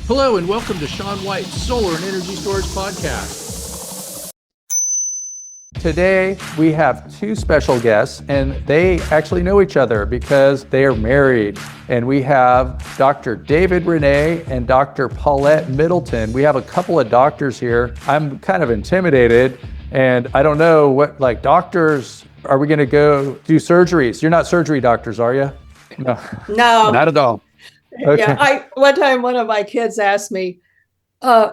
Hello and welcome to Sean White's Solar and Energy Storage Podcast. Today we have two special guests and they actually know each other because they are married. And we have Dr. David Renee and Dr. Paulette Middleton. We have a couple of doctors here. I'm kind of intimidated and I don't know what, like doctors, are we gonna go do surgeries? You're not surgery doctors, are you? No. Not at all. Okay. Yeah, one time one of my kids asked me,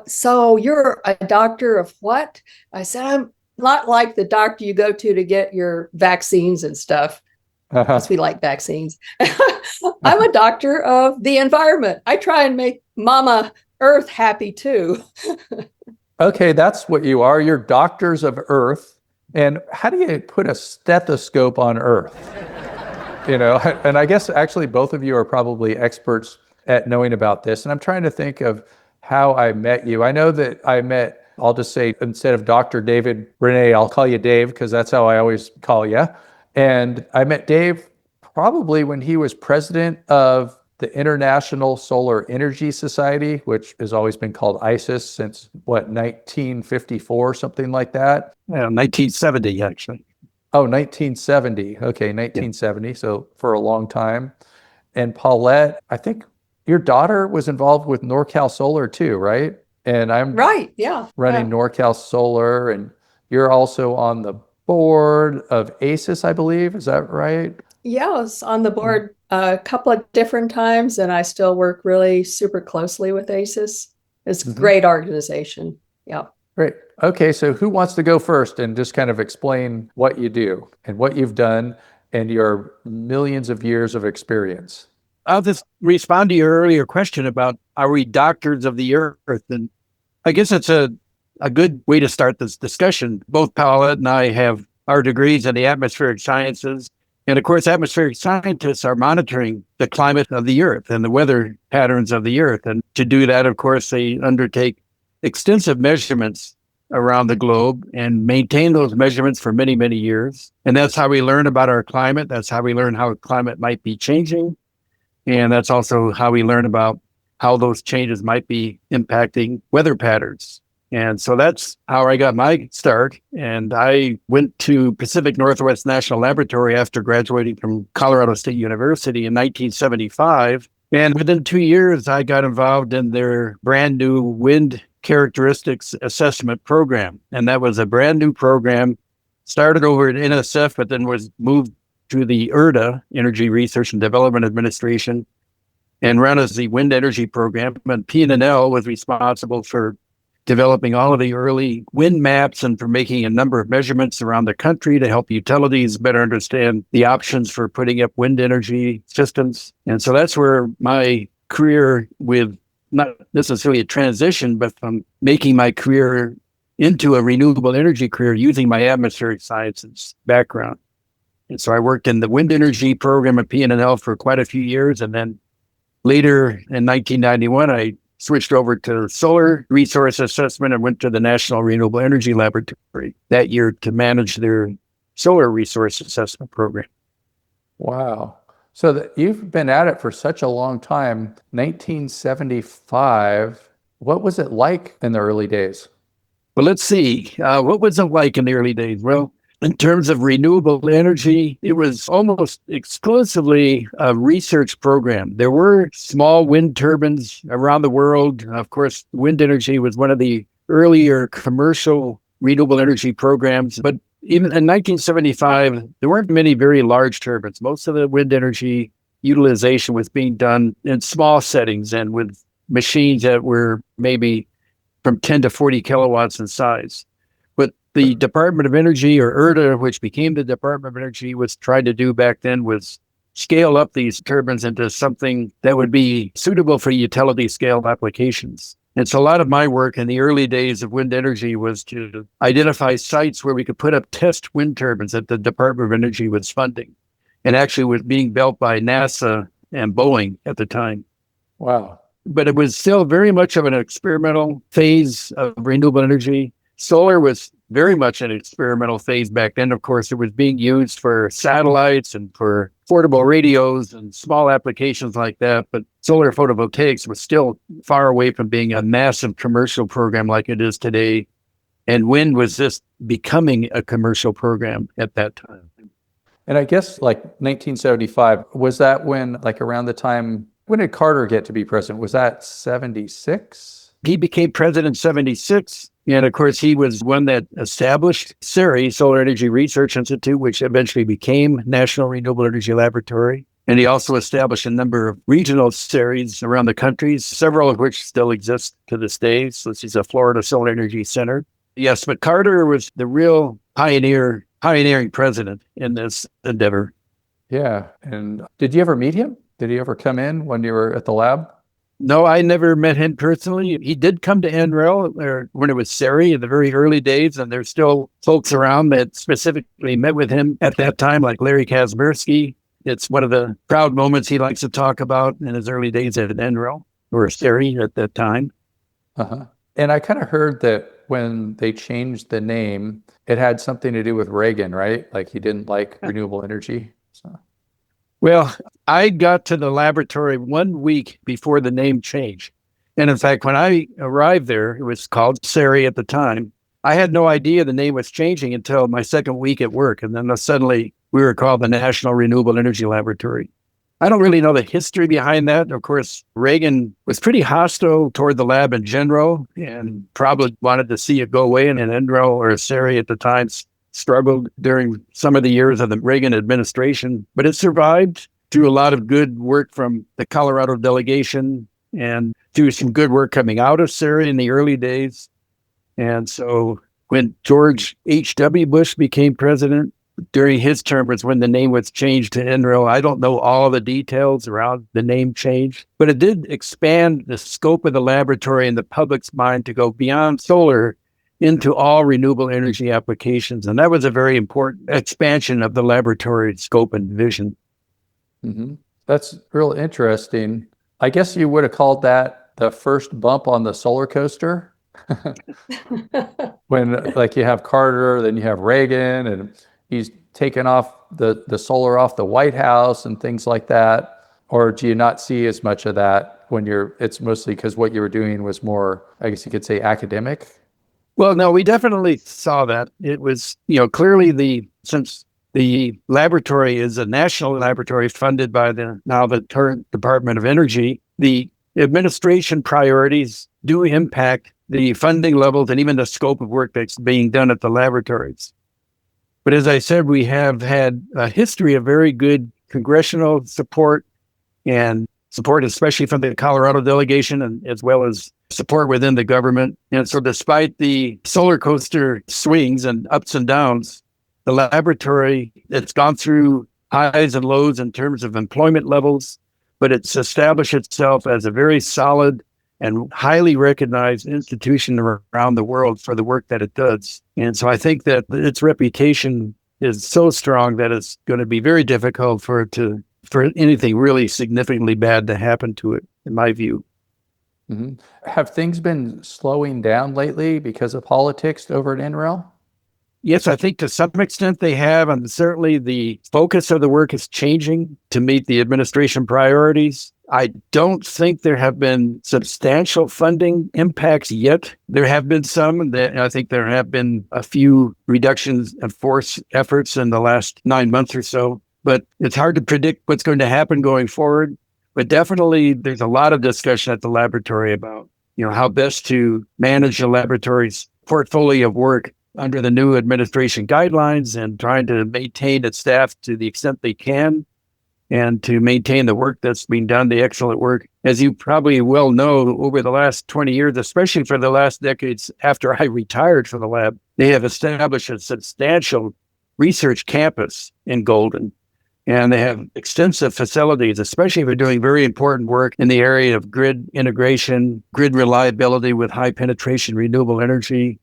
so you're a doctor of what? I said, I'm not like the doctor you go to get your vaccines and stuff. Because we like vaccines. I'm a doctor of the environment. I try and make Mama Earth happy too. Okay, that's what you are. You're doctors of Earth. And how do you put a stethoscope on Earth? You know, and I guess actually both of you are probably experts at knowing about this. And I'm trying to think of how I met you. I know that I met, I'll just say, instead of Dr. David Renee, I'll call you Dave because that's how I always call you. And I met Dave probably when he was president of the International Solar Energy Society, which has always been called ISES since, 1954, something like that? Yeah, 1970, actually. Oh, 1970. Okay, 1970. Yeah. So for a long time. And Paulette, I think your daughter was involved with NorCal Solar too, right? And I'm right, yeah, running NorCal Solar, and you're also on the board of ASES, I believe. Is that right? Yeah, I was on the board a couple of different times, and I still work really super closely with ASES. It's a great organization. Yeah. Great. Okay, so who wants to go first and just kind of explain what you do and what you've done and your millions of years of experience? I'll just respond to your earlier question about, are we doctors of the earth? And I guess it's a good way to start this discussion. Both Paulette and I have our degrees in the atmospheric sciences. And of course, atmospheric scientists are monitoring the climate of the earth and the weather patterns of the earth. And to do that, of course, they undertake extensive measurements around the globe and maintain those measurements for many, many years. And that's how we learn about our climate. That's how we learn how climate might be changing. And that's also how we learn about how those changes might be impacting weather patterns. And so that's how I got my start. And I went to Pacific Northwest National Laboratory after graduating from Colorado State University in 1975. And within 2 years, I got involved in their brand new wind characteristics assessment program. And that was a brand new program, started over at NSF, but then was moved to the IRDA, Energy Research and Development Administration, and run as the wind energy program. And P&L was responsible for developing all of the early wind maps and for making a number of measurements around the country to help utilities better understand the options for putting up wind energy systems. And so that's where my career, with not necessarily a transition, but from making my career into a renewable energy career using my atmospheric sciences background. And so I worked in the wind energy program at P&L for quite a few years. And then later in 1991, I switched over to solar resource assessment and went to the National Renewable Energy Laboratory that year to manage their solar resource assessment program. Wow. So you've been at it for such a long time. 1975, what was it like in the early days? Well, let's see. What was it like in the early days? Well, in terms of renewable energy, it was almost exclusively a research program. There were small wind turbines around the world. Of course, wind energy was one of the earlier commercial renewable energy programs. But even in 1975, there weren't many very large turbines. Most of the wind energy utilization was being done in small settings and with machines that were maybe from 10 to 40 kilowatts in size. What the Department of Energy, or IRDA, which became the Department of Energy, was trying to do back then was scale up these turbines into something that would be suitable for utility scale applications. And so a lot of my work in the early days of wind energy was to identify sites where we could put up test wind turbines that the Department of Energy was funding, and actually was being built by NASA and Boeing at the time. Wow. But it was still very much of an experimental phase of renewable energy. Solar was very much an experimental phase back then. Of course, it was being used for satellites and for portable radios and small applications like that. But solar photovoltaics was still far away from being a massive commercial program like it is today. And wind was just becoming a commercial program at that time. And I guess like 1975, was that when, like around the time, when did Carter get to be president? Was that 76? He became president in 76. And of course, he was one that established SERI, Solar Energy Research Institute, which eventually became National Renewable Energy Laboratory. And he also established a number of regional SERIs around the country, several of which still exist to this day. So this is a Florida Solar Energy Center. Yes, but Carter was the real pioneering president in this endeavor. Yeah. And did you ever meet him? Did he ever come in when you were at the lab? No, I never met him personally. He did come to NREL when it was SERI in the very early days, and there's still folks around that specifically met with him at that time, like Larry Kazmersky. It's one of the proud moments he likes to talk about in his early days at NREL, or SERI at that time. Uh-huh. And I kind of heard that when they changed the name, it had something to do with Reagan, right? Like he didn't like renewable energy. So. Well, I got to the laboratory 1 week before the name changed. And in fact, when I arrived there, it was called SERI at the time. I had no idea the name was changing until my second week at work. And then suddenly we were called the National Renewable Energy Laboratory. I don't really know the history behind that. Of course, Reagan was pretty hostile toward the lab in general and probably wanted to see it go away. And NREL or SERI at the time struggled during some of the years of the Reagan administration, but it survived through a lot of good work from the Colorado delegation and through some good work coming out of SERI in the early days. And so when George H.W. Bush became president, during his term was when the name was changed to NREL. I don't know all the details around the name change, but it did expand the scope of the laboratory in the public's mind to go beyond solar into all renewable energy applications. And that was a very important expansion of the laboratory scope and vision. Mm-hmm. That's real interesting. I guess you would have called that the first bump on the solar coaster. When like you have Carter, then you have Reagan, and he's taken off the solar off the White House and things like that. Or do you not see as much of that when it's mostly because what you were doing was more, I guess you could say, academic? Well, no, we definitely saw that. It was, clearly since the laboratory is a national laboratory funded by the current Department of Energy, the administration priorities do impact the funding levels and even the scope of work that's being done at the laboratories. But as I said, we have had a history of very good congressional support and support, especially from the Colorado delegation, and as well as support within the government. And so despite the solar coaster swings and ups and downs, the laboratory, it's gone through highs and lows in terms of employment levels, but it's established itself as a very solid and highly recognized institution around the world for the work that it does. And so I think that its reputation is so strong that it's going to be very difficult for anything really significantly bad to happen to it, in my view. Mm-hmm. Have things been slowing down lately because of politics over at NREL? Yes, I think to some extent they have, and certainly the focus of the work is changing to meet the administration priorities. I don't think there have been substantial funding impacts yet. There have been some. I think there have been a few reductions of force efforts in the last 9 months or so, but it's hard to predict what's going to happen going forward. But definitely there's a lot of discussion at the laboratory about, how best to manage the laboratory's portfolio of work under the new administration guidelines and trying to maintain its staff to the extent they can and to maintain the work that's being done, the excellent work. As you probably well know, over the last 20 years, especially for the last decades after I retired from the lab, they have established a substantial research campus in Golden. And they have extensive facilities, especially for doing very important work in the area of grid integration, grid reliability with high penetration renewable energy.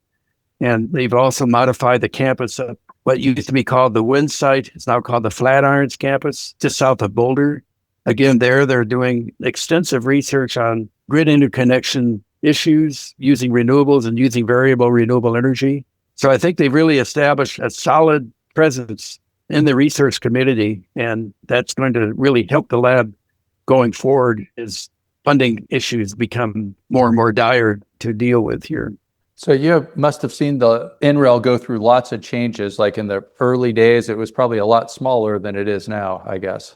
And they've also modified the campus of what used to be called the Wind Site. It's now called the Flatirons campus, just south of Boulder. Again, they're doing extensive research on grid interconnection issues using renewables and using variable renewable energy. So I think they've really established a solid presence in the research community, and that's going to really help the lab going forward as funding issues become more and more dire to deal with here. So you must have seen the NREL go through lots of changes. Like in the early days, it was probably a lot smaller than it is now, I guess.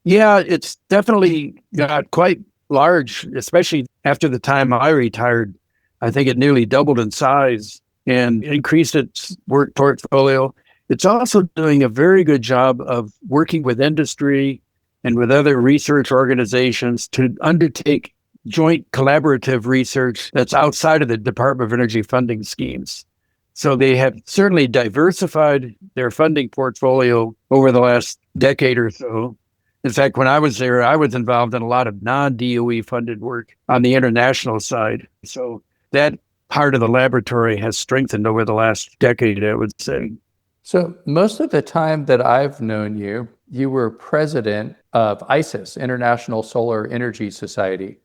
Yeah, it's definitely got quite large, especially after the time I retired. I think it nearly doubled in size and increased its work portfolio. It's also doing a very good job of working with industry and with other research organizations to undertake joint collaborative research that's outside of the Department of Energy funding schemes. So they have certainly diversified their funding portfolio over the last decade or so. In fact, when I was there, I was involved in a lot of non-DOE funded work on the international side. So that part of the laboratory has strengthened over the last decade, I would say. So most of the time that I've known you, you were president of ISES, International Solar Energy Society.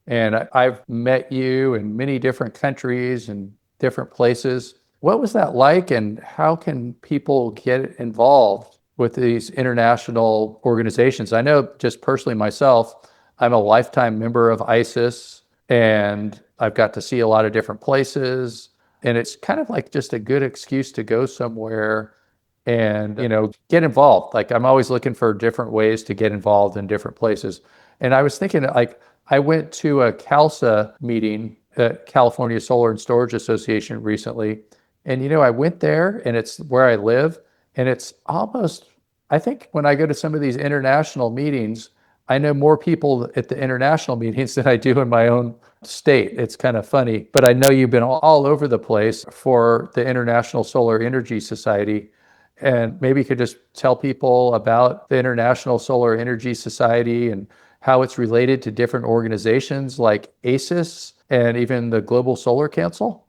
And I've met you in many different countries and different places. What was that like, and how can people get involved with these international organizations? I know just personally myself, I'm a lifetime member of ISES, and I've got to see a lot of different places. And it's kind of like just a good excuse to go somewhere and, get involved. Like I'm always looking for different ways to get involved in different places. And I was thinking, like, I went to a CALSA meeting at California Solar and Storage Association recently. And, I went there, and it's where I live. And it's almost, I think when I go to some of these international meetings, I know more people at the international meetings than I do in my own state. It's kind of funny, but I know you've been all over the place for the International Solar Energy Society. And maybe you could just tell people about the International Solar Energy Society and how it's related to different organizations like ASES and even the Global Solar Council.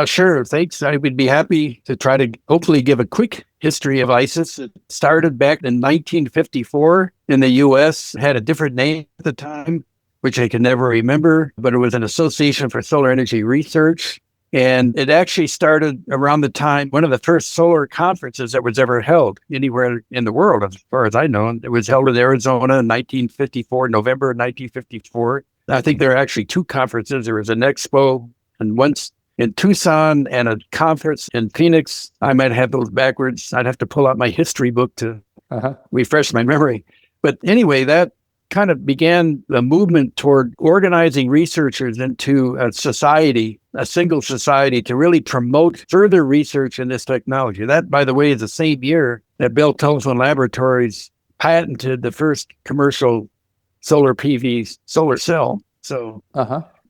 Sure, thanks. I would be happy to try to hopefully give a quick history of ISES. It started back in 1954 in the U.S., had a different name at the time, which I can never remember, but it was an Association for Solar Energy Research. And it actually started around the time, one of the first solar conferences that was ever held anywhere in the world, as far as I know. It was held in Arizona in 1954, November 1954. I think there are actually two conferences. There was an expo and once in Tucson and a conference in Phoenix. I might have those backwards. I'd have to pull out my history book to refresh my memory. But anyway, that kind of began the movement toward organizing researchers into a society, a single society, to really promote further research in this technology. That, by the way, is the same year that Bell Telephone Laboratories patented the first commercial solar PV solar cell. So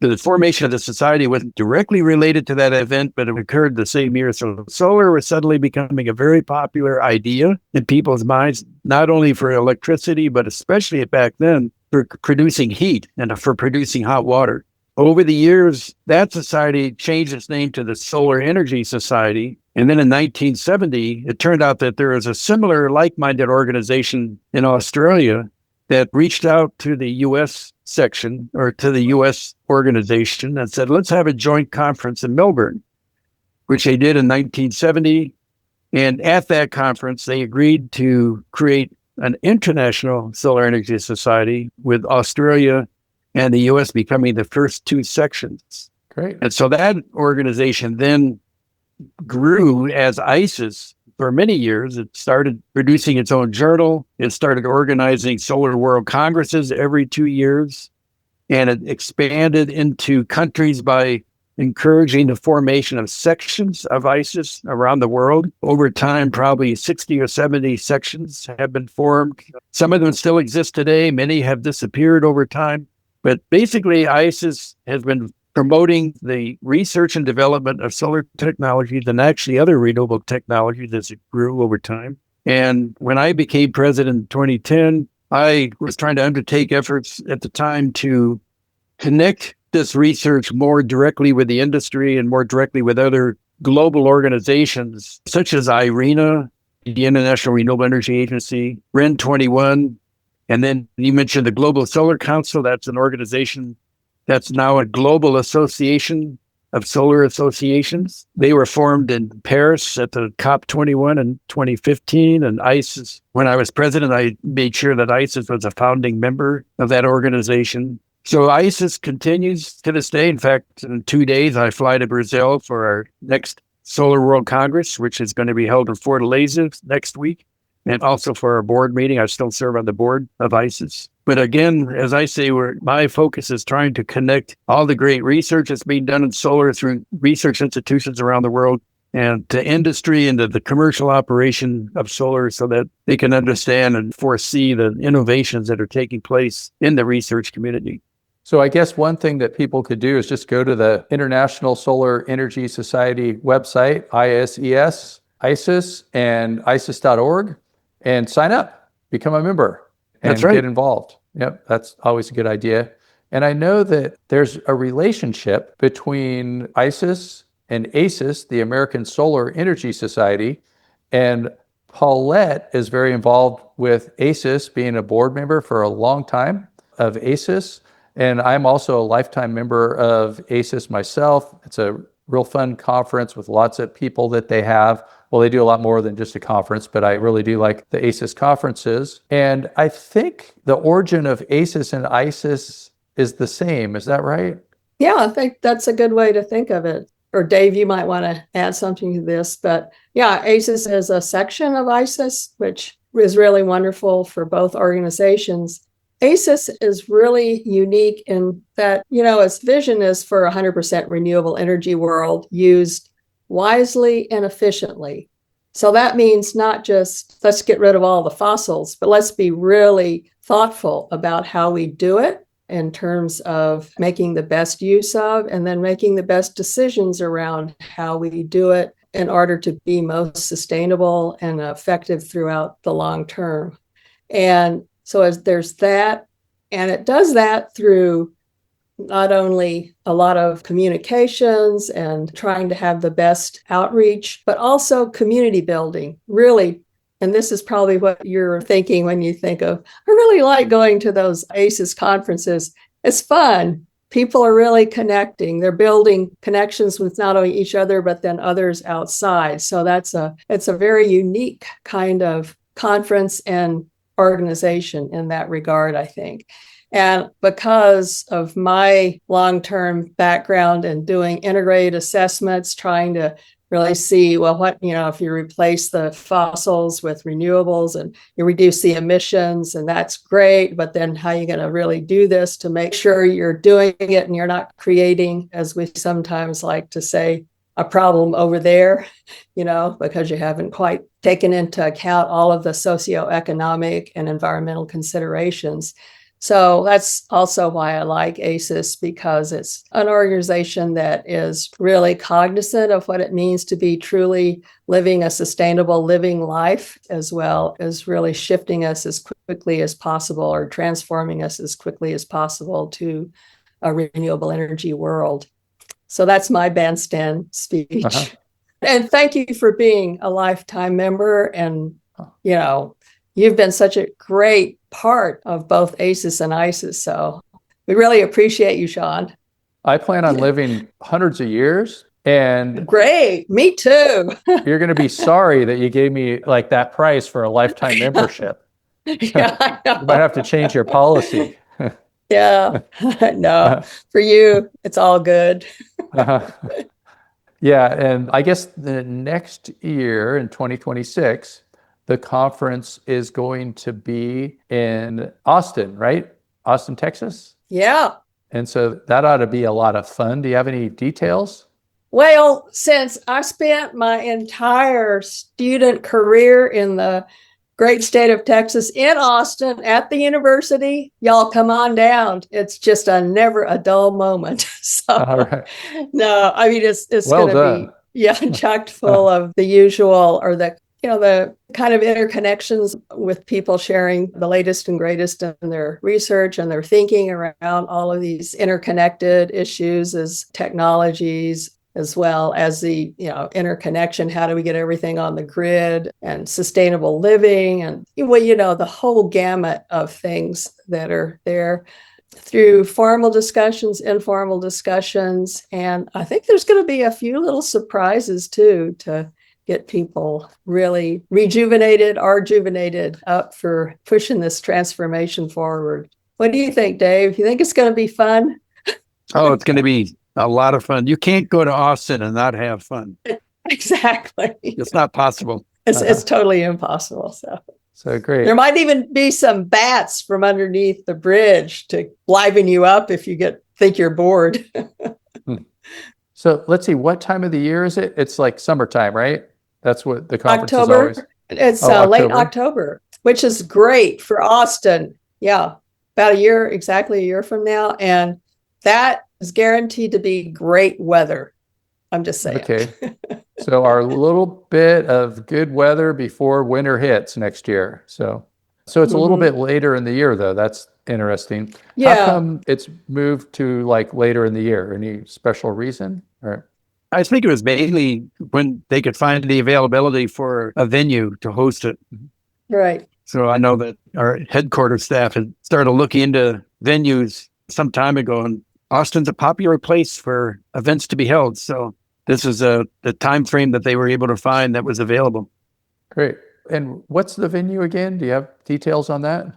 the formation of the society wasn't directly related to that event, but it occurred the same year. So solar was suddenly becoming a very popular idea in people's minds, not only for electricity, but especially back then for producing heat and for producing hot water. Over the years, that society changed its name to the Solar Energy Society. And then in 1970, it turned out that there was a similar like-minded organization in Australia that reached out to the U.S. section or to the U.S. organization and said, let's have a joint conference in Melbourne, which they did in 1970. And at that conference, they agreed to create an international solar energy society with Australia and the U.S. becoming the first two sections. Great. And so that organization then grew as ISES. For many years, it started producing its own journal. It started organizing Solar World Congresses every 2 years. And it expanded into countries by encouraging the formation of sections of ISES around the world. Over time, probably 60 or 70 sections have been formed. Some of them still exist today. Many have disappeared over time. But basically, ISES has been promoting the research and development of solar technologies and actually other renewable technologies as it grew over time. And when I became president in 2010, I was trying to undertake efforts at the time to connect this research more directly with the industry and more directly with other global organizations, such as IRENA, the International Renewable Energy Agency, REN 21, and then you mentioned the Global Solar Council. That's an organization that's now a global association of solar associations. They were formed in Paris at the COP21 in 2015. And ISES, when I was president, I made sure that ISES was a founding member of that organization. So ISES continues to this day. In fact, in 2 days, I fly to Brazil for our next Solar World Congress, which is going to be held in Fortaleza next week. And also for our board meeting. I still serve on the board of ISES. But again, as I say, my focus is trying to connect all the great research that's being done in solar through research institutions around the world and to industry and to the commercial operation of solar so that they can understand and foresee the innovations that are taking place in the research community. So I guess one thing that people could do is just go to the International Solar Energy Society website, ISES, ISES, and ISES.org, and sign up, become a member, and That's right. Get involved. Yep, that's always a good idea. And I know that there's a relationship between ISES and ASES, the American Solar Energy Society, and Paulette is very involved with ASES, being a board member for a long time of ASES. And I'm also a lifetime member of ASES myself. It's a real fun conference with lots of people that they have. Well, they do a lot more than just a conference, but I really do like the ASES conferences. And I think the origin of ASES and ISES is the same. Is that right? Yeah, I think that's a good way to think of it. Or Dave, you might want to add something to this. But yeah, ASES is a section of ISES, which is really wonderful for both organizations. ASES is really unique in that, its vision is for 100% renewable energy world used wisely and efficiently. So that means not just let's get rid of all the fossils, but let's be really thoughtful about how we do it in terms of making the best use of and then making the best decisions around how we do it in order to be most sustainable and effective throughout the long term. And so as there's that, and it does that through not only a lot of communications and trying to have the best outreach, but also community building, really. And this is probably what you're thinking when you think of, I really like going to those ASES conferences. It's fun. People are really connecting. They're building connections with not only each other, but then others outside. So it's a very unique kind of conference and organization in that regard, I think. And because of my long-term background in doing integrated assessments, trying to really see, well, if you replace the fossils with renewables and you reduce the emissions, and that's great, but then how are you going to really do this to make sure you're doing it and you're not creating, as we sometimes like to say, a problem over there, because you haven't quite taken into account all of the socioeconomic and environmental considerations. So that's also why I like ASES, because it's an organization that is really cognizant of what it means to be truly living a sustainable living life, as well as really shifting us as quickly as possible or transforming us as quickly as possible to a renewable energy world. So that's my bandstand speech. Uh-huh. And thank you for being a lifetime member. And, you've been such a great part of both ASES and ISES. So we really appreciate you, Sean. I plan on living hundreds of years, and great. Me too. You're going to be sorry that you gave me like that price for a lifetime membership. Yeah, I know. You might have to change your policy. Yeah, no, for you, it's all good. Yeah, and I guess the next year in 2026, the conference is going to be in Austin, right? Austin, Texas? Yeah. And so that ought to be a lot of fun. Do you have any details? Well, since I spent my entire student career in the great state of Texas in Austin at the university, y'all come on down. It's just never a dull moment. So, All right. No, I mean, it's Well going to be, chocked full of the usual or the kind of interconnections with people sharing the latest and greatest in their research and their thinking around all of these interconnected issues as technologies, as well as the interconnection. How do we get everything on the grid and sustainable living and the whole gamut of things that are there. through formal discussions, informal discussions, and I think there's going to be a few little surprises too to get people really rejuvenated up for pushing this transformation forward. What do you think, Dave? You think it's going to be fun? Oh, it's going to be a lot of fun. You can't go to Austin and not have fun. Exactly. It's not possible. It's totally impossible. So great. There might even be some bats from underneath the bridge to liven you up if you think you're bored. So let's see, what time of the year is it? It's like summertime, right? That's what the conference October. is always. It's October? late October, which is great for Austin. Yeah, about exactly a year from now. And that is guaranteed to be great weather. I'm just saying. Okay. So our little bit of good weather before winter hits next year. So it's a little bit later in the year, though. That's interesting. Yeah. How come it's moved to like later in the year? Any special reason? Or I think it was mainly when they could find the availability for a venue to host it. Right. So I know that our headquarters staff had started looking into venues some time ago, and Austin's a popular place for events to be held. So this is the time frame that they were able to find that was available. Great. And what's the venue again? Do you have details on that?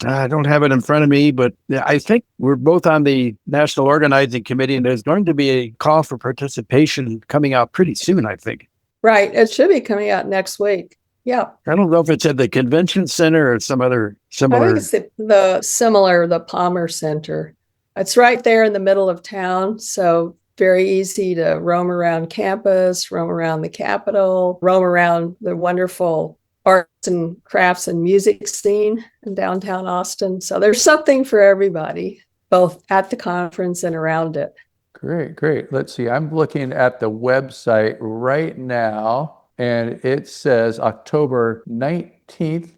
I don't have it in front of me, but I think we're both on the National Organizing Committee, and there's going to be a call for participation coming out pretty soon, I think. Right. It should be coming out next week. Yeah. I don't know if it's at the Convention Center or some other similar. I think it's the Palmer Center. It's right there in the middle of town. So very easy to roam around campus, roam around the Capitol, roam around the wonderful arts and crafts and music scene in downtown Austin. So there's something for everybody, both at the conference and around it. Great. Let's see. I'm looking at the website right now, and it says October 19th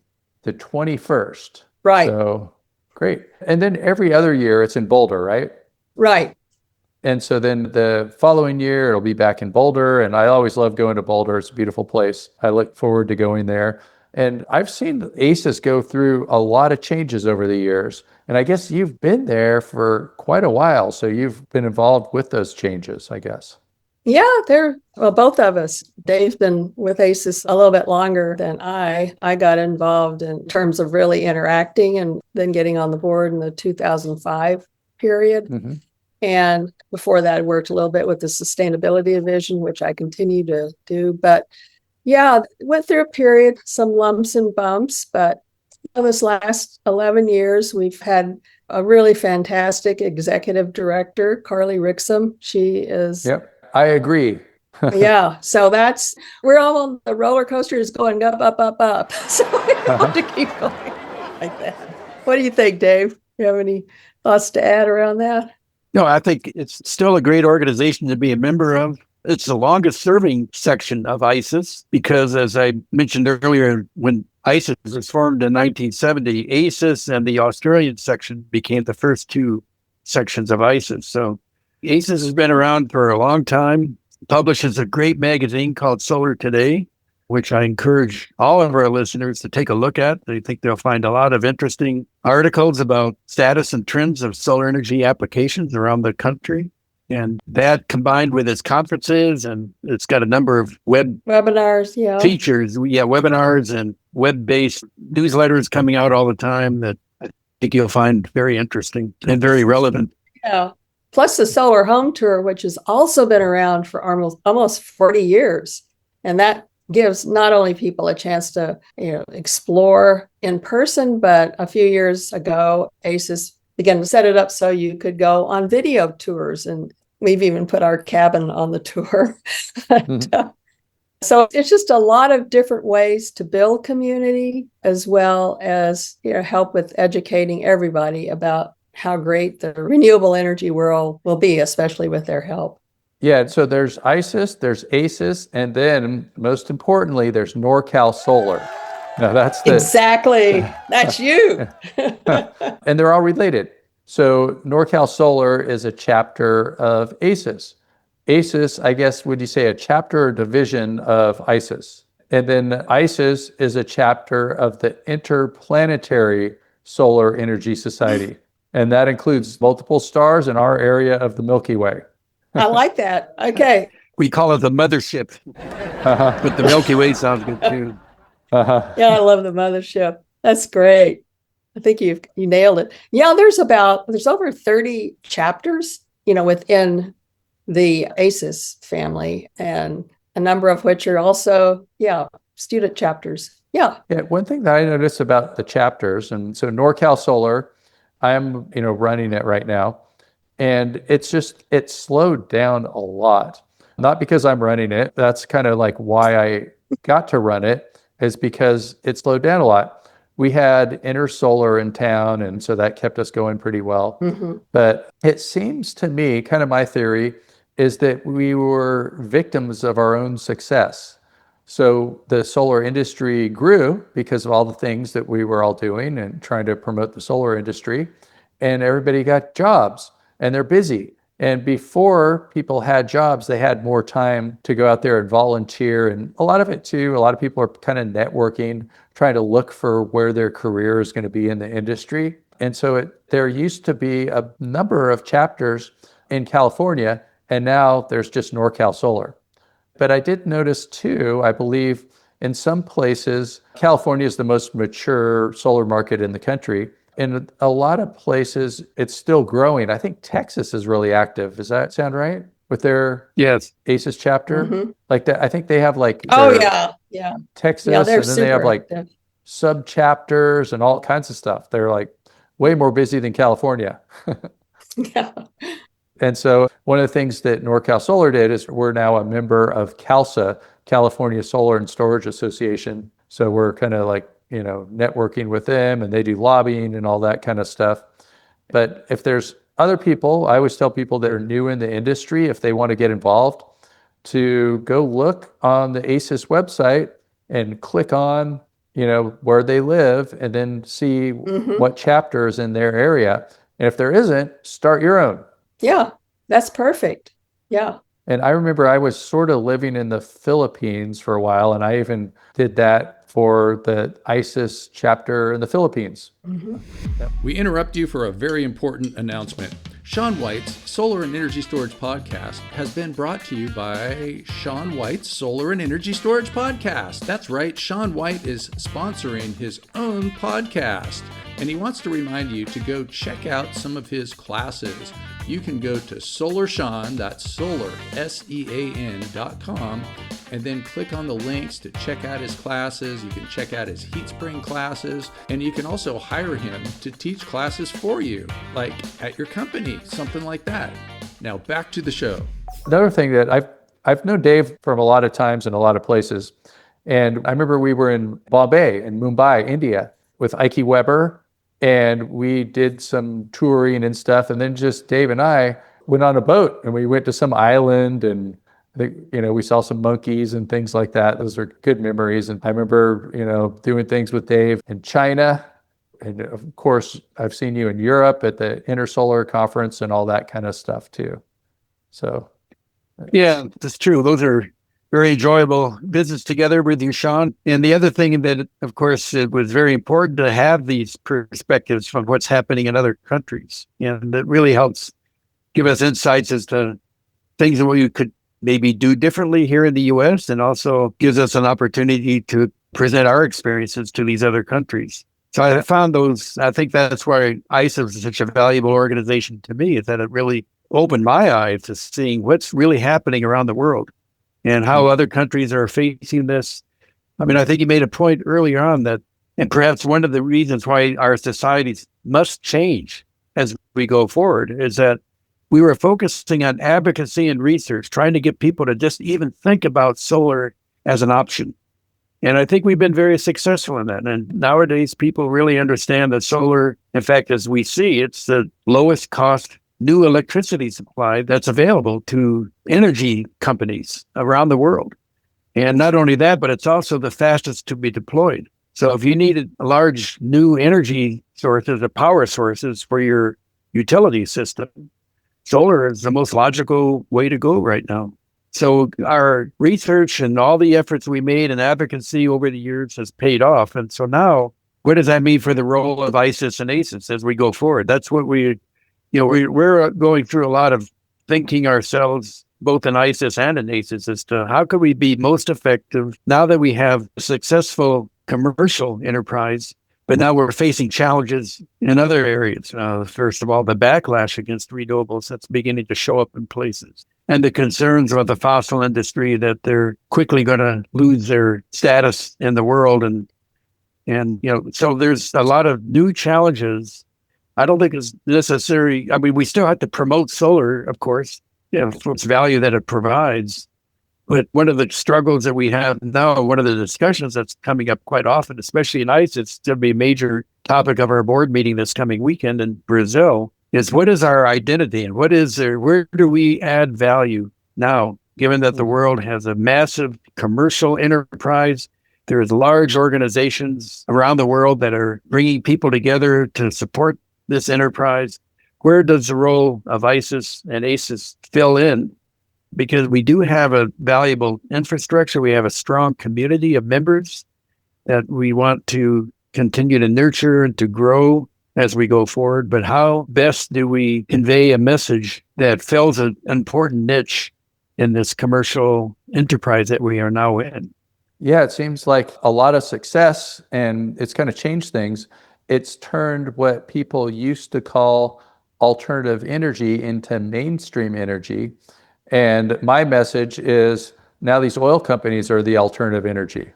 to 21st. Right. So great. And then every other year it's in Boulder, right? Right. And so then the following year, it'll be back in Boulder. And I always love going to Boulder. It's a beautiful place. I look forward to going there. And I've seen ASES go through a lot of changes over the years. And I guess you've been there for quite a while. So you've been involved with those changes, I guess. Yeah, both of us. Dave's been with ASES a little bit longer than I. I got involved in terms of really interacting and then getting on the board in the 2005 period. Mm-hmm. And before that, I worked a little bit with the sustainability division, which I continue to do. But yeah, went through a period, some lumps and bumps. But this last 11 years, we've had a really fantastic executive director, Carly Rixum. She is. Yep, I agree. Yeah. So we're all on the roller coaster is going up, up, up, up. So we want to keep going like that. What do you think, Dave? You have any thoughts to add around that? No, I think it's still a great organization to be a member of. It's the longest serving section of ISES because, as I mentioned earlier, when ISES was formed in 1970, ASES and the Australian section became the first two sections of ISES. So ASES has been around for a long time, publishes a great magazine called Solar Today, which I encourage all of our listeners to take a look at. I think they'll find a lot of interesting articles about status and trends of solar energy applications around the country. And that combined with its conferences, and it's got a number of webinars, features, webinars and web-based newsletters coming out all the time that I think you'll find very interesting and very relevant. Yeah. Plus the Solar Home Tour, which has also been around for almost 40 years. And that gives not only people a chance to explore in person, but a few years ago, ASES began to set it up so you could go on video tours, and we've even put our cabin on the tour. So it's just a lot of different ways to build community, as well as help with educating everybody about how great the renewable energy world will be, especially with their help. Yeah, so there's ISES, there's ASES, and then most importantly, there's NorCal Solar. Now that's exactly, that's you. And they're all related. So NorCal Solar is a chapter of ASES. ASES, I guess, would you say a chapter or division of ISES? And then ISES is a chapter of the Interplanetary Solar Energy Society. And that includes multiple stars in our area of the Milky Way. I like that. Okay. We call it the mothership, but the Milky Way sounds good too. Yeah, I love the mothership. That's great. I think you nailed it. Yeah, there's over 30 chapters, within the ASES family, and a number of which are also, student chapters. Yeah. Yeah. One thing that I noticed about the chapters, and so NorCal Solar, I'm, running it right now, and it slowed down a lot. Not because I'm running it. That's kind of like why I got to run it, is because it slowed down a lot. We had InterSolar in town, and so that kept us going pretty well. Mm-hmm. But it seems to me, kind of my theory, is that we were victims of our own success. So the solar industry grew because of all the things that we were all doing and trying to promote the solar industry, and everybody got jobs, and they're busy. And before people had jobs, they had more time to go out there and volunteer. And a lot of it too, a lot of people are kind of networking, trying to look for where their career is going to be in the industry. And so there used to be a number of chapters in California, and now there's just NorCal Solar. But I did notice too, I believe in some places, California is the most mature solar market in the country. In a lot of places, it's still growing. I think Texas is really active. Does that sound right? With their ASES chapter? Mm-hmm. Like I think they have like Texas, they're and then they have like active. Sub chapters and all kinds of stuff. They're like way more busy than California. Yeah. And so one of the things that NorCal Solar did is we're now a member of CALSA, California Solar and Storage Association. So we're kind of like, networking with them, and they do lobbying and all that kind of stuff. But if there's other people, I always tell people that are new in the industry, if they want to get involved, to go look on the ASES website and click on, where they live, and then see what chapter is in their area. And if there isn't, start your own. Yeah, that's perfect. Yeah. And I remember I was sort of living in the Philippines for a while, and I even did that for the ISES chapter in the Philippines. Mm-hmm. We interrupt you for a very important announcement. Sean White's Solar and Energy Storage Podcast has been brought to you by Sean White's Solar and Energy Storage Podcast. That's right, Sean White is sponsoring his own podcast, and he wants to remind you to go check out some of his classes. You can go to SolarSEAN, that's Solar, SEAN.com, and then click on the links to check out his classes. You can check out his heat spring classes, and you can also hire him to teach classes for you, like at your company, something like that. Now back to the show. Another thing that I've known Dave from a lot of times in a lot of places, and I remember we were in Bombay and Mumbai, India, with Ike Weber, and we did some touring and stuff, and then just Dave and I went on a boat, and we went to some island, and I think, we saw some monkeys and things like that. Those are good memories. And I remember, doing things with Dave in China. And of course, I've seen you in Europe at the InterSolar conference and all that kind of stuff too. So. Yeah, that's true. Those are very enjoyable visits together with you, Sean. And the other thing that, of course, it was very important to have these perspectives from what's happening in other countries. And that really helps give us insights as to things that we could maybe do differently here in the U.S., and also gives us an opportunity to present our experiences to these other countries. So I found I think that's why ISES is such a valuable organization to me, is that it really opened my eyes to seeing what's really happening around the world and how other countries are facing this. I mean, I think you made a point earlier on that, and perhaps one of the reasons why our societies must change as we go forward is that we were focusing on advocacy and research, trying to get people to just even think about solar as an option. And I think we've been very successful in that. And nowadays, people really understand that solar, in fact, as we see, it's the lowest cost new electricity supply that's available to energy companies around the world. And not only that, but it's also the fastest to be deployed. So if you needed large new energy sources or power sources for your utility system, solar is the most logical way to go right now. So our research and all the efforts we made in advocacy over the years has paid off. And so now what does that mean for the role of ISES and ASES as we go forward? That's what we're going through a lot of thinking ourselves, both in ISES and in ASES, as to how can we be most effective now that we have a successful commercial enterprise, but now we're facing challenges in other areas. First of all, the backlash against renewables that's beginning to show up in places, and the concerns about the fossil industry that they're quickly going to lose their status in the world. And so there's a lot of new challenges. I don't think it's necessary. I mean, we still have to promote solar, of course, for its value that it provides. But one of the struggles that we have now, one of the discussions that's coming up quite often, especially in ICE, it's going to be a major topic of our board meeting this coming weekend in Brazil, is what is our identity and where do we add value now, given that the world has a massive commercial enterprise. There's large organizations around the world that are bringing people together to support this enterprise. Where does the role of ISES and ASES fill in? Because we do have a valuable infrastructure. We have a strong community of members that we want to continue to nurture and to grow as we go forward. But how best do we convey a message that fills an important niche in this commercial enterprise that we are now in? Yeah, it seems like a lot of success, and it's kind of changed things. It's turned what people used to call alternative energy into mainstream energy. And my message is now these oil companies are the alternative energy.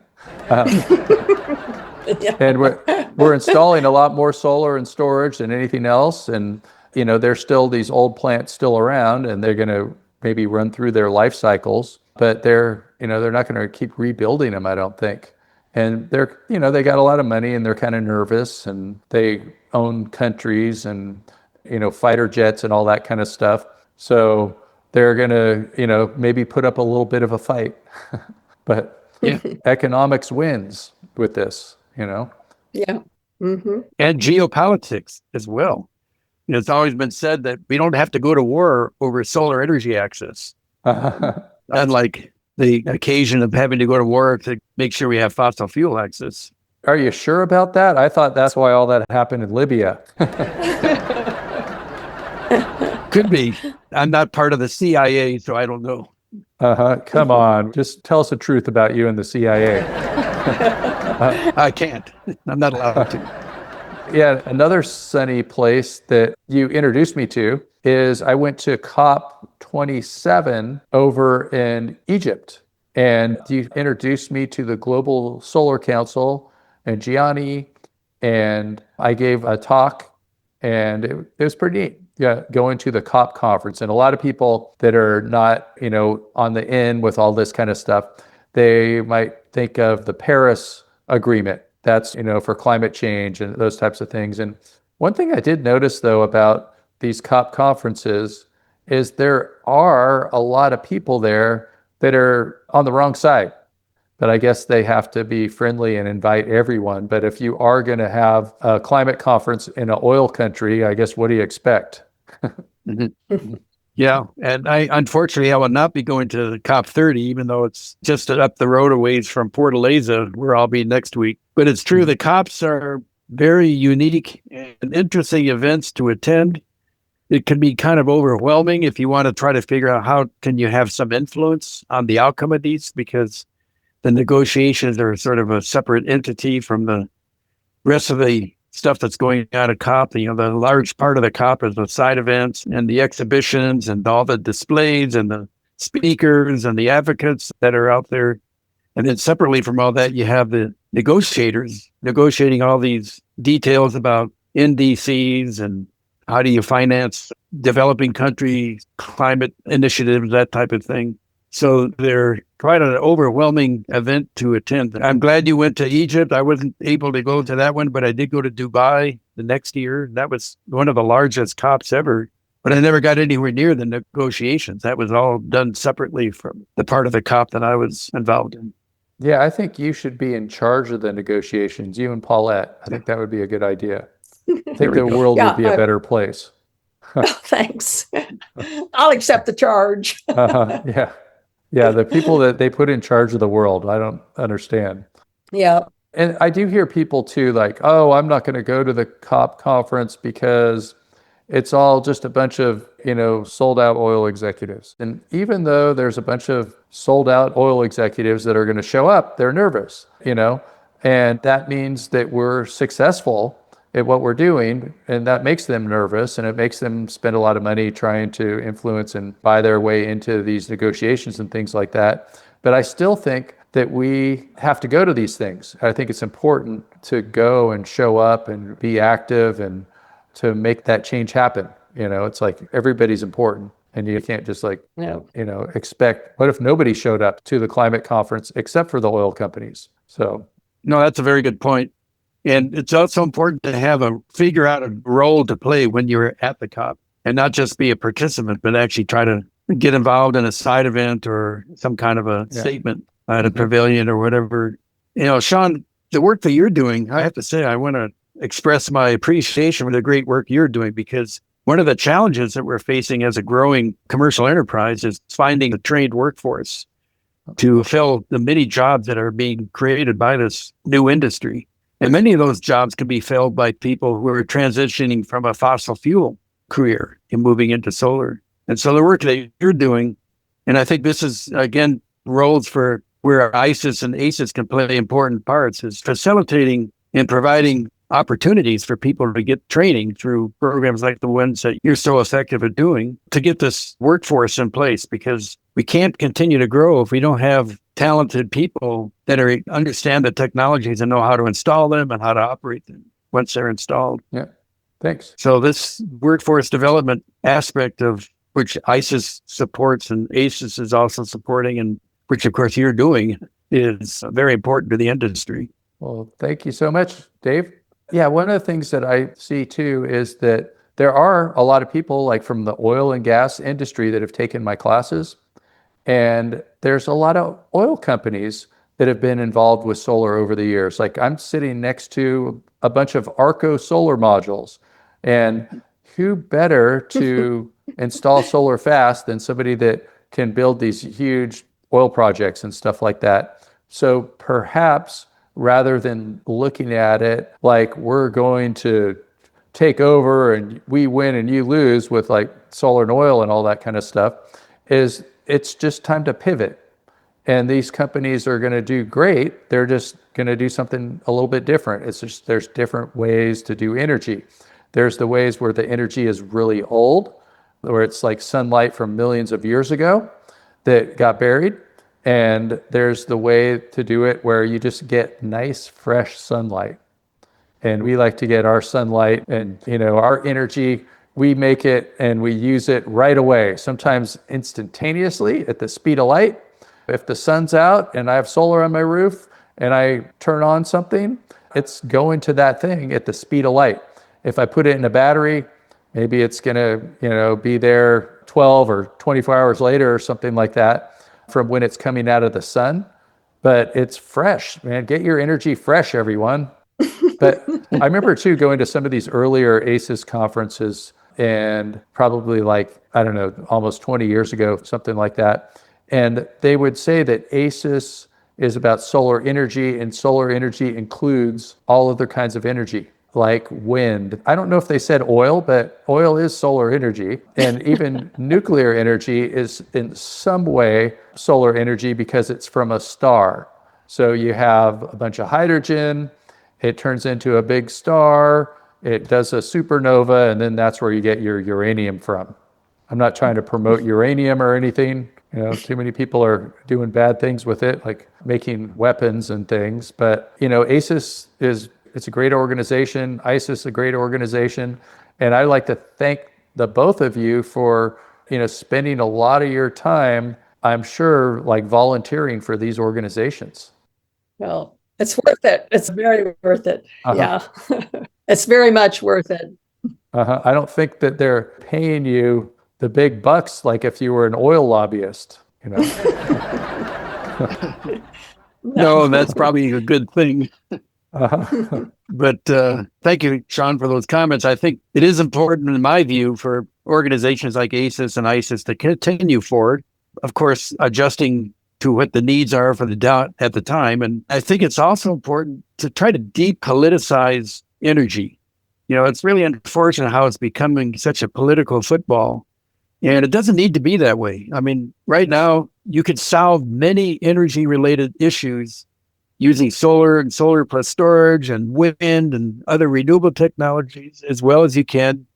And we're installing a lot more solar and storage than anything else. And, there's still these old plants still around, and they're going to maybe run through their life cycles, but they're not going to keep rebuilding them, I don't think. And they're, they got a lot of money and they're kind of nervous, and they own countries and, fighter jets and all that kind of stuff. So they're going to, maybe put up a little bit of a fight, but economics wins with this, Yeah. Mm-hmm. And geopolitics as well. It's always been said that we don't have to go to war over solar energy access. Unlike the occasion of having to go to war to make sure we have fossil fuel access. Are you sure about that? I thought that's why all that happened in Libya. Could be. I'm not part of the CIA, so I don't know. Come on. Just tell us the truth about you and the CIA. I can't. I'm not allowed to. Yeah, another sunny place that you introduced me to is I went to COP27 over in Egypt. And you introduced me to the Global Solar Council and Gianni, and I gave a talk, and it was pretty neat. Yeah, going to the COP conference. And a lot of people that are not, on the in with all this kind of stuff, they might think of the Paris Agreement. That's, for climate change and those types of things. And one thing I did notice, though, about these COP conferences is there are a lot of people there that are on the wrong side. But I guess they have to be friendly and invite everyone. But if you are going to have a climate conference in an oil country, I guess, what do you expect? Yeah. And unfortunately, I will not be going to COP30, even though it's just up the road a ways from Fortaleza, where I'll be next week. But it's true, the COPs are very unique and interesting events to attend. It can be kind of overwhelming if you want to try to figure out how can you have some influence on the outcome of these, because the negotiations are sort of a separate entity from the rest of the stuff that's going on at COP. The large part of the COP is the side events and the exhibitions and all the displays and the speakers and the advocates that are out there. And then separately from all that, you have the negotiators negotiating all these details about NDCs and how do you finance developing country climate initiatives, that type of thing. So they're quite an overwhelming event to attend. I'm glad you went to Egypt. I wasn't able to go to that one, but I did go to Dubai the next year. That was one of the largest COPs ever, but I never got anywhere near the negotiations. That was all done separately from the part of the COP that I was involved in. Yeah, I think you should be in charge of the negotiations, you and Paulette. I think that would be a good idea. I think the world would be a better place. Thanks. I'll accept the charge. Yeah. Yeah, the people that they put in charge of the world, I don't understand. Yeah. And I do hear people too, like, oh, I'm not going to go to the COP conference because it's all just a bunch of, sold out oil executives. And even though there's a bunch of sold out oil executives that are going to show up, they're nervous, and that means that we're successful at what we're doing. And that makes them nervous, and it makes them spend a lot of money trying to influence and buy their way into these negotiations and things like that. But I still think that we have to go to these things. I think it's important to go and show up and be active and to make that change happen. It's like everybody's important, and you can't just expect, what if nobody showed up to the climate conference except for the oil companies? So, no, that's a very good point. And it's also important to figure out a role to play when you're at the COP, and not just be a participant, but actually try to get involved in a side event or some kind of a statement at a pavilion or whatever. Sean, the work that you're doing, I have to say, I want to express my appreciation for the great work you're doing, because one of the challenges that we're facing as a growing commercial enterprise is finding a trained workforce to fill the many jobs that are being created by this new industry. And many of those jobs can be filled by people who are transitioning from a fossil fuel career and moving into solar. And so the work that you're doing, and I think this is, again, roles for where ISES and ASES can play important parts, is facilitating and providing opportunities for people to get training through programs like the ones that you're so effective at doing, to get this workforce in place, because we can't continue to grow if we don't have talented people that understand the technologies and know how to install them and how to operate them once they're installed. Yeah, thanks. So this workforce development aspect, of which ISES supports and ASES is also supporting, and which of course you're doing, is very important to the industry. Well, thank you so much, Dave. Yeah, one of the things that I see too is that there are a lot of people like from the oil and gas industry that have taken my classes. And there's a lot of oil companies that have been involved with solar over the years. Like I'm sitting next to a bunch of Arco solar modules, and who better to install solar fast than somebody that can build these huge oil projects and stuff like that. So perhaps rather than looking at it like we're going to take over and we win and you lose with like solar and oil and all that kind of stuff, it's just time to pivot. And these companies are going to do great. They're just going to do something a little bit different. It's just, there's different ways to do energy. There's the ways where the energy is really old, where it's like sunlight from millions of years ago that got buried. And there's the way to do it where you just get nice, fresh sunlight. And we like to get our sunlight and, our energy, we make it and we use it right away, sometimes instantaneously at the speed of light. If the sun's out and I have solar on my roof and I turn on something, it's going to that thing at the speed of light. If I put it in a battery, maybe it's going to, be there 12 or 24 hours later or something like that from when it's coming out of the sun. But it's fresh, man. Get your energy fresh, everyone. But I remember too going to some of these earlier ASES conferences, and probably like, I don't know, almost 20 years ago, something like that. And they would say that ASES is about solar energy, and solar energy includes all other kinds of energy, like wind. I don't know if they said oil, but oil is solar energy. And even nuclear energy is in some way solar energy because it's from a star. So you have a bunch of hydrogen, it turns into a big star, it does a supernova, and then that's where you get your uranium from. I'm not trying to promote uranium or anything. Too many people are doing bad things with it, like making weapons and things. But, ASES it's a great organization. ISES is a great organization. And I'd like to thank the both of you for, spending a lot of your time, I'm sure, like volunteering for these organizations. Well, it's worth it. It's very worth it. Yeah, it's very much worth it. I don't think that they're paying you the big bucks like if you were an oil lobbyist, No, that's probably a good thing. But thank you, Sean, for those comments. I think it is important, in my view, for organizations like ASES and ISES to continue forward. Of course, adjusting to what the needs are for the dot at the time. And I think it's also important to try to depoliticize energy. It's really unfortunate how it's becoming such a political football. And it doesn't need to be that way. I mean, right now, you could solve many energy-related issues using solar and solar plus storage and wind and other renewable technologies, as well as you can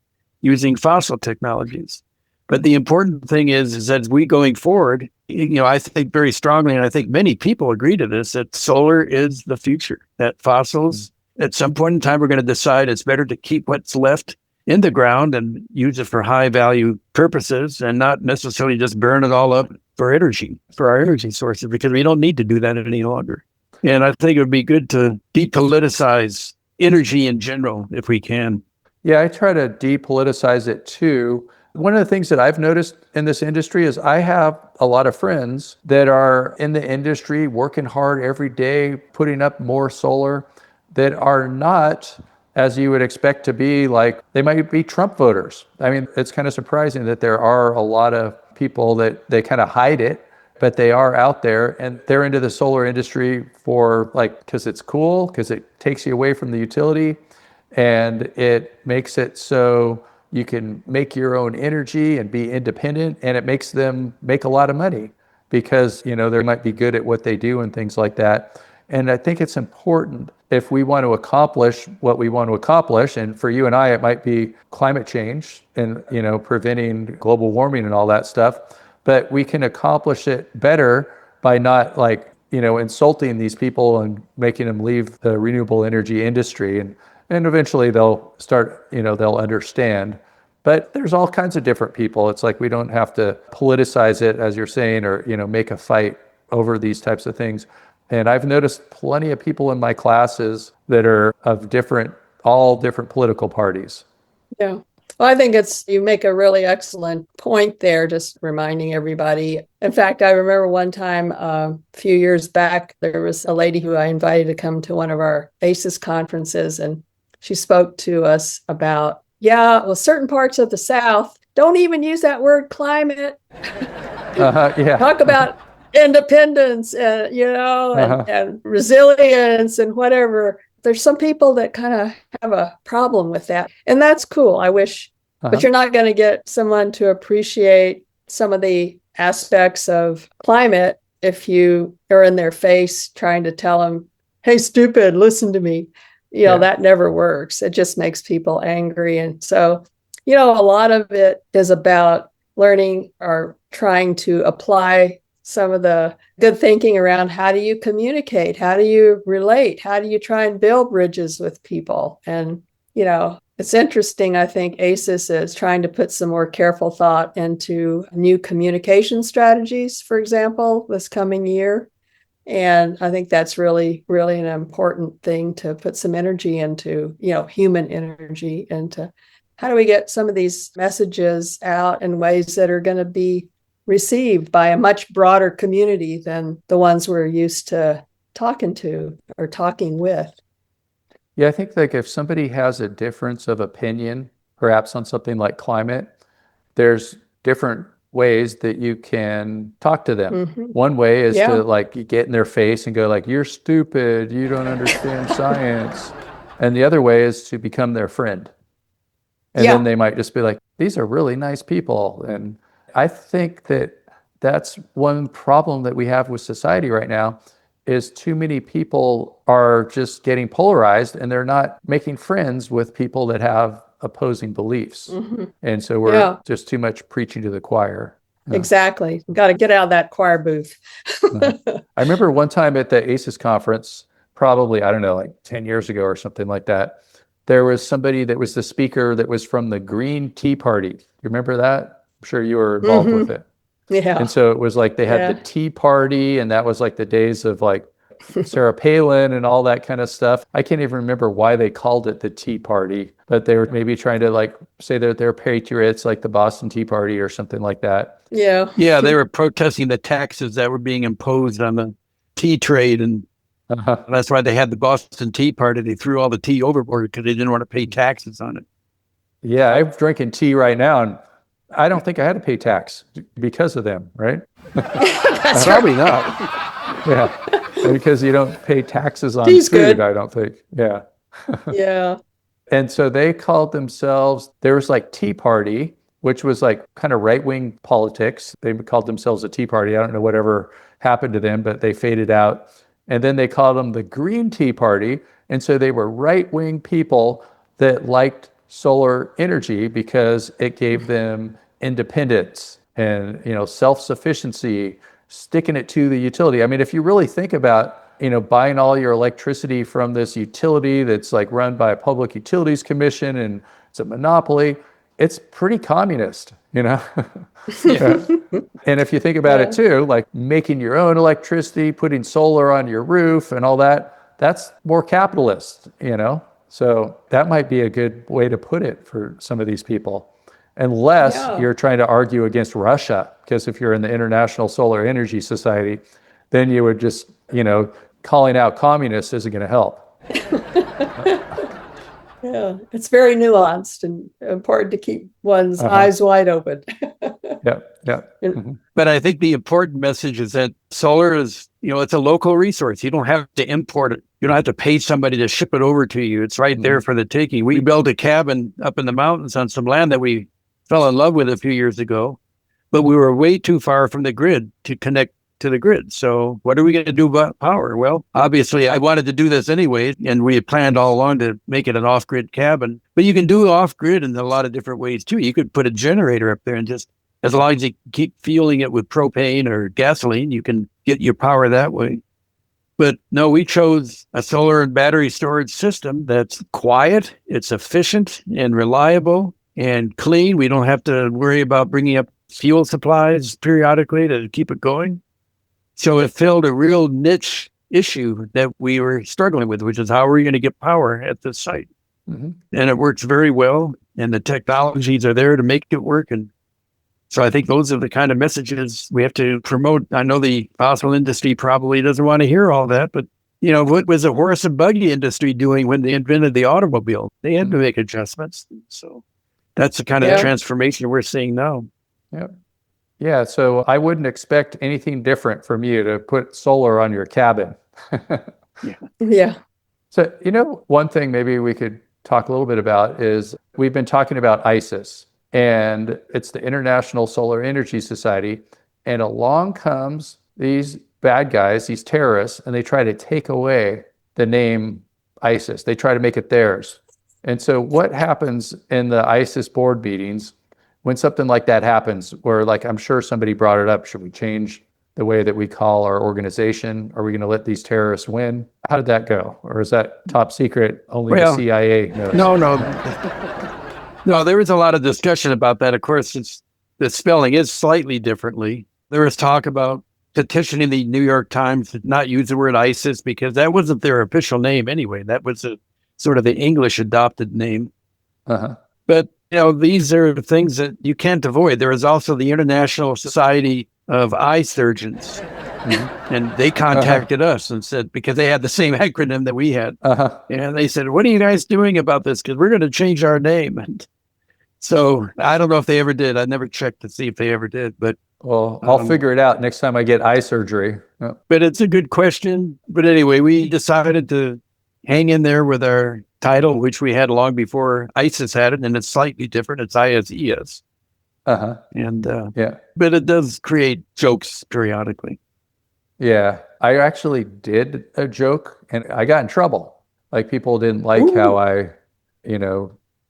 using fossil technologies. But the important thing is that as we going forward, I think very strongly, and I think many people agree to this, that solar is the future, that fossils, at some point in time, we're going to decide it's better to keep what's left in the ground and use it for high value purposes and not necessarily just burn it all up for energy, for our energy sources, because we don't need to do that any longer. And I think it would be good to depoliticize energy in general if we can. Yeah, I try to depoliticize it too. One of the things that I've noticed in this industry is I have a lot of friends that are in the industry working hard every day, putting up more solar, that are not, as you would expect to be, like they might be Trump voters. I mean, it's kind of surprising that there are a lot of people that they kind of hide it, but they are out there and they're into the solar industry for because it's cool, because it takes you away from the utility and it makes it so you can make your own energy and be independent, and it makes them make a lot of money because, they might be good at what they do and things like that. And I think it's important if we want to accomplish what we want to accomplish, and for you and I, it might be climate change and, preventing global warming and all that stuff, but we can accomplish it better by not insulting these people and making them leave the renewable energy industry. And eventually they'll start, they'll understand. But there's all kinds of different people. It's like we don't have to politicize it, as you're saying, or, make a fight over these types of things. And I've noticed plenty of people in my classes that are of all different political parties. Yeah. Well, I think you make a really excellent point there, just reminding everybody. In fact, I remember one time a few years back, there was a lady who I invited to come to one of our ASES conferences, and she spoke to us about, certain parts of the South don't even use that word climate. Yeah. Talk about independence, and resilience and whatever. There's some people that kind of have a problem with that. And that's cool. I wish, but you're not going to get someone to appreciate some of the aspects of climate if you are in their face trying to tell them, hey, stupid, listen to me. That never works. It just makes people angry. And so, a lot of it is about learning or trying to apply some of the good thinking around how do you communicate? How do you relate? How do you try and build bridges with people? And, it's interesting. I think ASES is trying to put some more careful thought into new communication strategies, for example, this coming year. And I think that's really, really an important thing to put some energy into, human energy into how do we get some of these messages out in ways that are going to be received by a much broader community than the ones we're used to talking to or talking with. Yeah, I think if somebody has a difference of opinion, perhaps on something like climate, there's different ways that you can talk to them. Mm-hmm. One way is to get in their face and go you're stupid, you don't understand science. And the other way is to become their friend. And then they might just be like, these are really nice people. And I think that's one problem that we have with society right now is too many people are just getting polarized and they're not making friends with people that have opposing beliefs. Mm-hmm. And so we're just too much preaching to the choir. Exactly. Got to get out of that choir booth. I remember one time at the ASES conference, probably, 10 years ago or something like that, there was somebody that was the speaker that was from the Green Tea Party. You remember that? I'm sure you were involved with it. Yeah. And so it was they had the Tea Party, and that was the days of Sarah Palin and all that kind of stuff. I can't even remember why they called it the Tea Party, but they were maybe trying to say that they're patriots, like the Boston Tea Party or something like that. Yeah. Yeah, they were protesting the taxes that were being imposed on the tea trade, and that's why they had the Boston Tea Party. They threw all the tea overboard because they didn't want to pay taxes on it. Yeah, I'm drinking tea right now, and I don't think I had to pay tax because of them, right? That's Probably not. Yeah, because you don't pay taxes on He's food, good. I don't think. Yeah. Yeah. And so they called themselves, there was like Tea Party, which was like kind of right-wing politics. They called themselves a Tea Party. I don't know whatever happened to them, but they faded out. And then they called them the Green Tea Party. And so they were right-wing people that liked solar energy because it gave them independence and, self-sufficiency, sticking it to the utility. I mean, if you really think about, buying all your electricity from this utility that's like run by a public utilities commission and it's a monopoly, it's pretty communist, Yeah. And if you think about it too, like making your own electricity, putting solar on your roof and all that, that's more capitalist, So that might be a good way to put it for some of these people. Unless you're trying to argue against Russia, because if you're in the International Solar Energy Society, then you would just, calling out communists isn't going to help. Yeah, it's very nuanced and important to keep one's eyes wide open. Yeah. But I think the important message is that solar is, it's a local resource. You don't have to import it. You don't have to pay somebody to ship it over to you. It's right there for the taking. We built a cabin up in the mountains on some land that we fell in love with a few years ago, but we were way too far from the grid to connect to the grid. So what are we going to do about power? Well, obviously I wanted to do this anyway, and we had planned all along to make it an off-grid cabin, but you can do off-grid in a lot of different ways too. You could put a generator up there and just, as long as you keep fueling it with propane or gasoline, you can get your power that way. But no, we chose a solar and battery storage system that's quiet, it's efficient and reliable and clean. We don't have to worry about bringing up fuel supplies periodically to keep it going. So it filled a real niche issue that we were struggling with, which is how are we going to get power at this site? And it works very well, and the technologies are there to make it work. And so I think those are the kind of messages we have to promote. I know the fossil industry probably doesn't want to hear all that, but what was the horse and buggy industry doing when they invented the automobile? They had to make adjustments. So that's the kind of transformation we're seeing now. Yeah, so I wouldn't expect anything different from you to put solar on your cabin. Yeah. So, one thing maybe we could talk a little bit about is we've been talking about ISES, and it's the International Solar Energy Society, and along comes these bad guys, these terrorists, and they try to take away the name ISIS. They try to make it theirs. And so what happens in the ISIS board meetings when something like that happens, where like I'm sure somebody brought it up, should we change the way that we call our organization? Are we going to let these terrorists win? How did that go? Or is that top secret, only the CIA knows? No, there was a lot of discussion about that. Of course, the spelling is slightly differently. There was talk about petitioning the New York Times to not use the word ISIS because that wasn't their official name anyway. That was sort of the English adopted name. But these are things that you can't avoid. There is also the International Society of Eye Surgeons, and they contacted us and said, because they had the same acronym that we had, and they said, what are you guys doing about this? Because we're going to change our name. And so I don't know if they ever did. I never checked to see if they ever did, but well, I'll figure it out next time I get eye surgery. But it's a good question. But anyway, we decided to hang in there with our title, which we had long before ISIS had it, and it's slightly different. It's ISES. And but it does create jokes periodically. Yeah, I actually did a joke, and I got in trouble. Like people didn't like how I,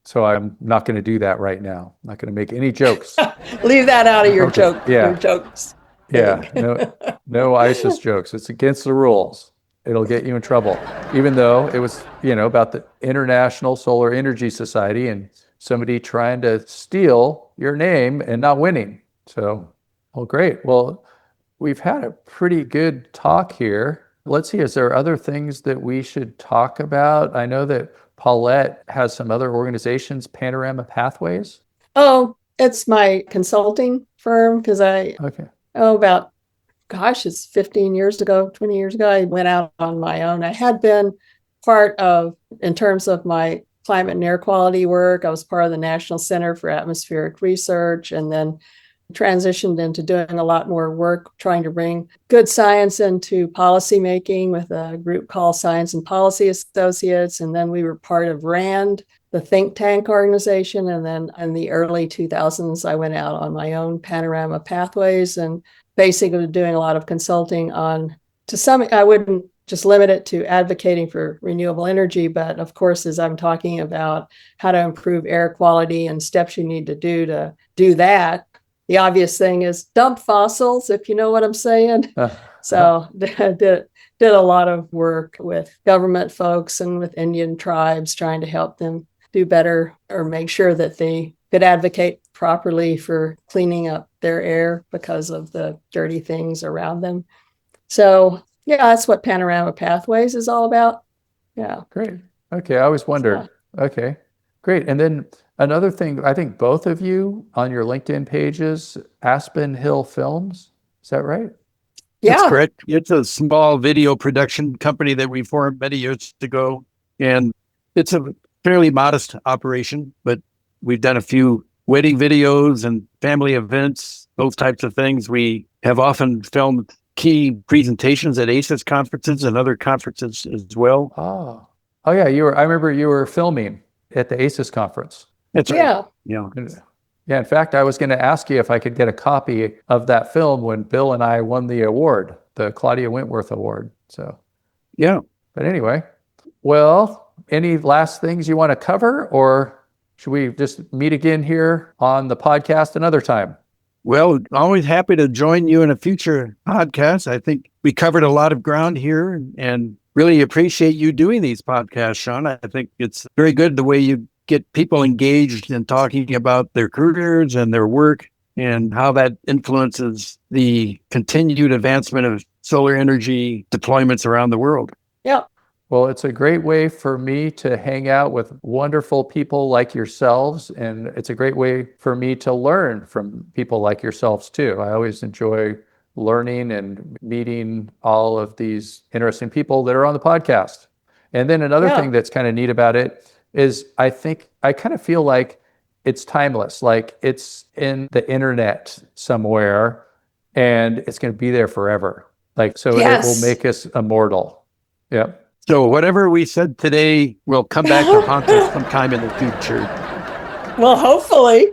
so I'm not going to do that right now. I'm not going to make any jokes. Leave that out of your joke. Yeah. Your jokes. Yeah, no ISIS jokes. It's against the rules. It'll get you in trouble, even though it was, about the International Solar Energy Society and somebody trying to steal your name and not winning. So, well, great. Well, we've had a pretty good talk here. Let's see, is there other things that we should talk about? I know that Paulette has some other organizations, Panorama Pathways. Oh, it's my consulting firm because it's 15 years ago, 20 years ago, I went out on my own. I had been part of, in terms of my climate and air quality work. I was part of the National Center for Atmospheric Research, and then transitioned into doing a lot more work trying to bring good science into policymaking with a group called Science and Policy Associates. And then we were part of RAND, the think tank organization. And then in the early 2000s, I went out on my own, Panorama Pathways, and basically doing a lot of consulting on, I wouldn't just limit it to advocating for renewable energy, but of course, as I'm talking about how to improve air quality and steps you need to do that, the obvious thing is dump fossils, if you know what I'm saying. So did a lot of work with government folks and with Indian tribes, trying to help them do better or make sure that they could advocate properly for cleaning up their air because of the dirty things around them. So yeah, that's what Panorama Pathways is all about. Yeah. Great. Okay. I always wondered. Okay. Great. And then another thing, I think both of you on your LinkedIn pages, Aspen Hill Films, is that right? Yeah. That's correct. It's a small video production company that we formed many years ago. And it's a fairly modest operation, but we've done a few wedding videos and family events, those types of things. We have often filmed key presentations at ASES conferences and other conferences as well. Oh yeah. I remember you were filming at the ASES conference. That's right. Yeah. Yeah. In fact, I was going to ask you if I could get a copy of that film when Bill and I won the award, the Claudia Wentworth Award. So, yeah. But anyway, well, any last things you want to cover, or should we just meet again here on the podcast another time? Well, always happy to join you in a future podcast. I think we covered a lot of ground here and really appreciate you doing these podcasts, Sean. I think it's very good the way you get people engaged in talking about their careers and their work and how that influences the continued advancement of solar energy deployments around the world. Yeah. Well, it's a great way for me to hang out with wonderful people like yourselves, and it's a great way for me to learn from people like yourselves too. I always enjoy learning and meeting all of these interesting people that are on the podcast. And then another thing that's kind of neat about it is I kind of feel like it's timeless, like it's in the internet somewhere and it's going to be there forever. Like, so it will make us immortal. Yeah. So whatever we said today will come back to haunt us sometime in the future. Well, hopefully.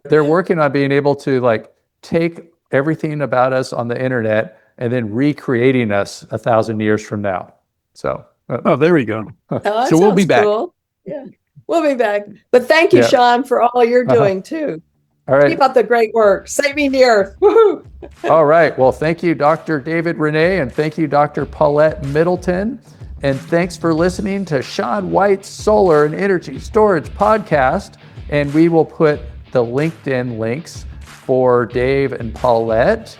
They're working on being able to like take everything about us on the internet and then recreating us 1,000 years from now. So. Oh, there we go. So we'll be back. Cool. Yeah, we'll be back. But thank you, Sean, for all you're doing too. All right. Keep up the great work. Saving the earth. Woohoo! All right. Well, thank you, Dr. David Renee, and thank you, Dr. Paulette Middleton. And thanks for listening to Sean White's Solar and Energy Storage podcast. And we will put the LinkedIn links for Dave and Paulette.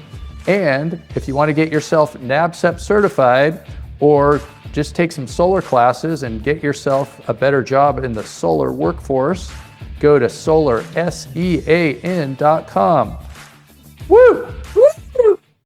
And if you want to get yourself NABCEP certified or just take some solar classes and get yourself a better job in the solar workforce, go to SolarSEAN.com. Woo!